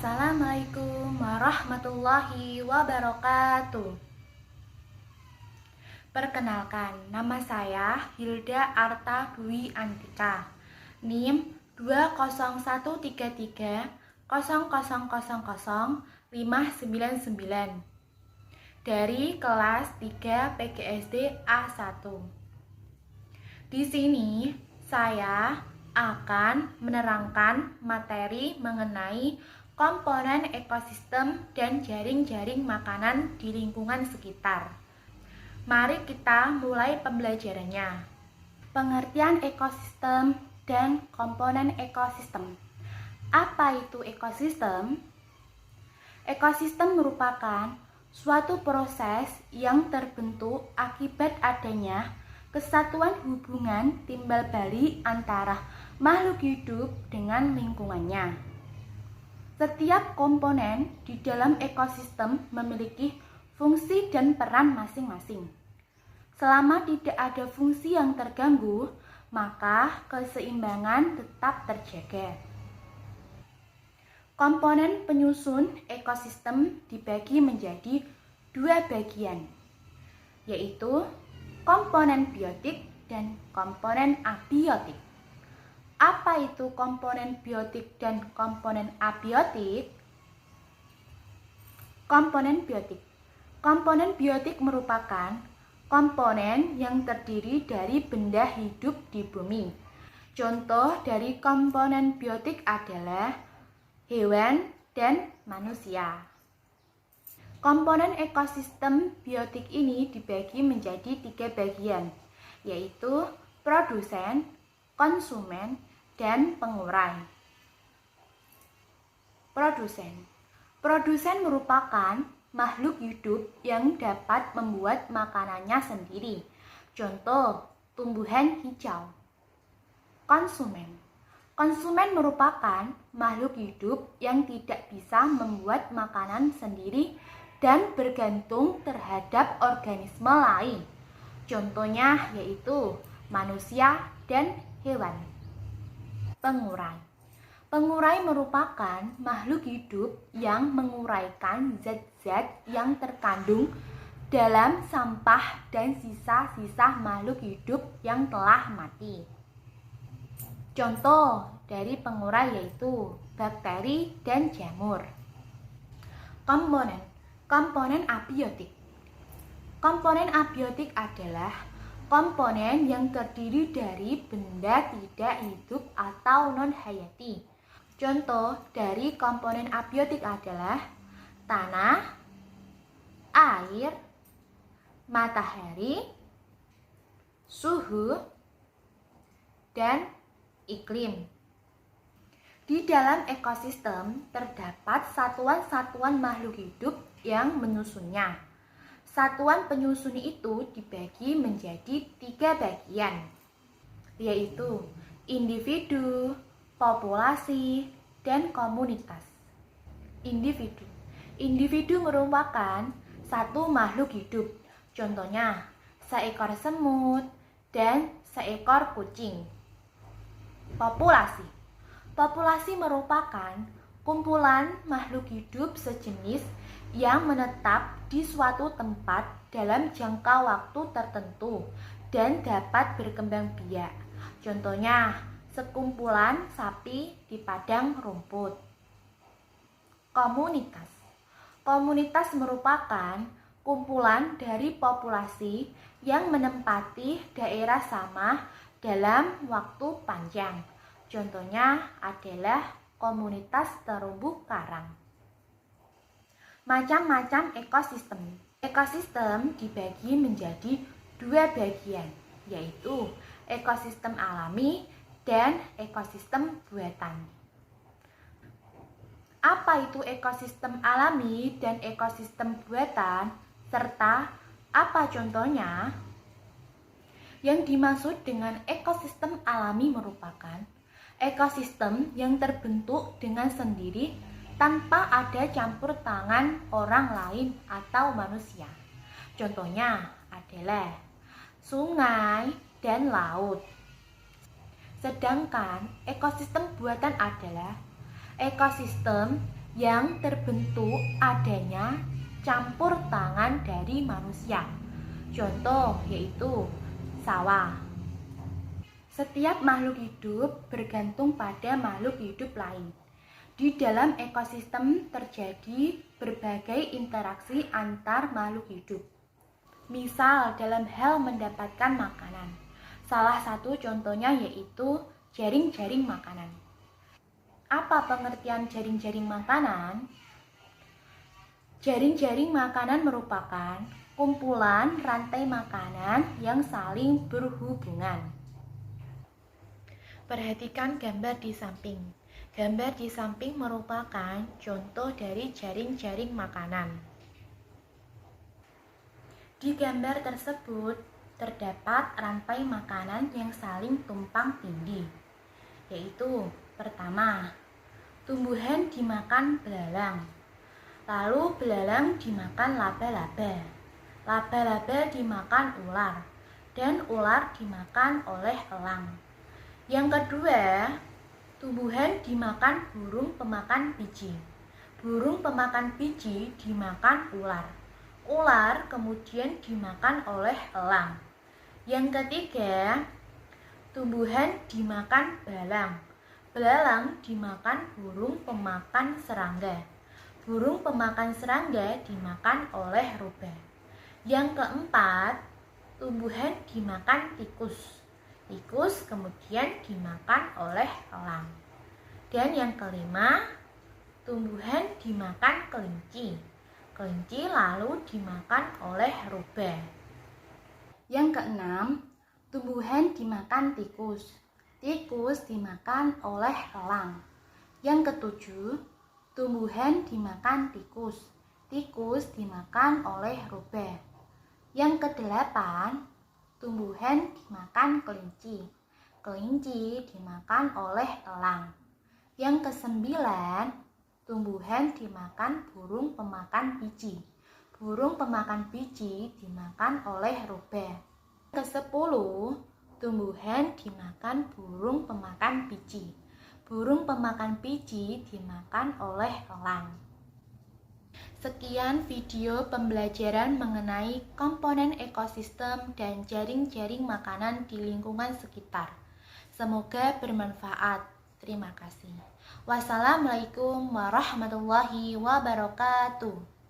Assalamualaikum warahmatullahi wabarakatuh. Perkenalkan, nama saya Hilda Arta Dwi Antika, NIM 2013300000599 dari kelas 3 PGSD A1. Di sini saya akan menerangkan materi mengenai komponen ekosistem dan jaring-jaring makanan di lingkungan sekitar. Mari kita mulai pembelajarannya. Pengertian ekosistem dan komponen ekosistem. Apa itu ekosistem? Ekosistem merupakan suatu proses yang terbentuk akibat adanya kesatuan hubungan timbal balik antara makhluk hidup dengan lingkungannya. Setiap komponen di dalam ekosistem memiliki fungsi dan peran masing-masing. Selama tidak ada fungsi yang terganggu, maka keseimbangan tetap terjaga. Komponen penyusun ekosistem dibagi menjadi dua bagian, yaitu komponen biotik dan komponen abiotik. Apa itu komponen biotik dan komponen abiotik? Komponen biotik. Komponen biotik merupakan komponen yang terdiri dari benda hidup di bumi. Contoh dari komponen biotik adalah hewan dan manusia. Komponen ekosistem biotik ini dibagi menjadi tiga bagian, yaitu produsen, konsumen, dan pengurai. Produsen. Produsen merupakan makhluk hidup yang dapat membuat makanannya sendiri. Contoh, tumbuhan hijau. Konsumen. Konsumen merupakan makhluk hidup yang tidak bisa membuat makanan sendiri dan bergantung terhadap organisme lain. Contohnya yaitu manusia dan hewan. Pengurai. Pengurai merupakan makhluk hidup yang menguraikan zat-zat yang terkandung dalam sampah dan sisa-sisa makhluk hidup yang telah mati. Contoh dari pengurai yaitu bakteri dan jamur. Komponen abiotik. Komponen abiotik adalah komponen yang terdiri dari benda tidak hidup atau non-hayati. Contoh dari komponen abiotik adalah tanah, air, matahari, suhu, dan iklim. Di dalam ekosistem terdapat satuan-satuan makhluk hidup yang menyusunnya. Satuan penyusun itu dibagi menjadi tiga bagian, yaitu individu, populasi, dan komunitas. Individu. Individu merupakan satu makhluk hidup. Contohnya, seekor semut dan seekor kucing. Populasi. Populasi merupakan kumpulan makhluk hidup sejenis yang menetap di suatu tempat dalam jangka waktu tertentu dan dapat berkembang biak. Contohnya, sekumpulan sapi di padang rumput. Komunitas. Komunitas merupakan kumpulan dari populasi yang menempati daerah sama dalam waktu panjang. Contohnya adalah komunitas terumbu karang. Macam-macam ekosistem. Ekosistem dibagi menjadi dua bagian, yaitu ekosistem alami dan ekosistem buatan. Apa itu ekosistem alami dan ekosistem buatan, serta apa contohnya? Yang dimaksud dengan ekosistem alami merupakan ekosistem yang terbentuk dengan sendiri tanpa ada campur tangan orang lain atau manusia. Contohnya adalah sungai dan laut. Sedangkan ekosistem buatan adalah ekosistem yang terbentuk adanya campur tangan dari manusia. Contoh yaitu sawah. Setiap makhluk hidup bergantung pada makhluk hidup lain. Di dalam ekosistem terjadi berbagai interaksi antar makhluk hidup. Misal dalam hal mendapatkan makanan. Salah satu contohnya yaitu jaring-jaring makanan. Apa pengertian jaring-jaring makanan? Jaring-jaring makanan merupakan kumpulan rantai makanan yang saling berhubungan. Perhatikan gambar di samping. Gambar di samping merupakan contoh dari jaring-jaring makanan. Di gambar tersebut terdapat rantai makanan yang saling tumpang tindih, yaitu pertama, tumbuhan dimakan belalang, lalu belalang dimakan laba-laba, laba-laba dimakan ular, dan ular dimakan oleh elang. Yang kedua, tumbuhan dimakan burung pemakan biji, burung pemakan biji dimakan ular, ular kemudian dimakan oleh elang. Yang ketiga, tumbuhan dimakan belalang, belalang dimakan burung pemakan serangga, burung pemakan serangga dimakan oleh rubah. Yang keempat, tumbuhan dimakan tikus, tikus kemudian dimakan oleh elang. Dan yang kelima, tumbuhan dimakan kelinci, kelinci lalu dimakan oleh rubah. Yang keenam, tumbuhan dimakan tikus, tikus dimakan oleh elang. Yang ketujuh, tumbuhan dimakan tikus, tikus dimakan oleh rubah. Yang kedelapan, tumbuhan dimakan kelinci, kelinci dimakan oleh elang. Yang kesembilan, tumbuhan dimakan burung pemakan biji, burung pemakan biji dimakan oleh rubah. Kesepuluh, tumbuhan dimakan burung pemakan biji, burung pemakan biji dimakan oleh elang. Sekian video pembelajaran mengenai komponen ekosistem dan jaring-jaring makanan di lingkungan sekitar. Semoga bermanfaat. Terima kasih. Wassalamualaikum warahmatullahi wabarakatuh.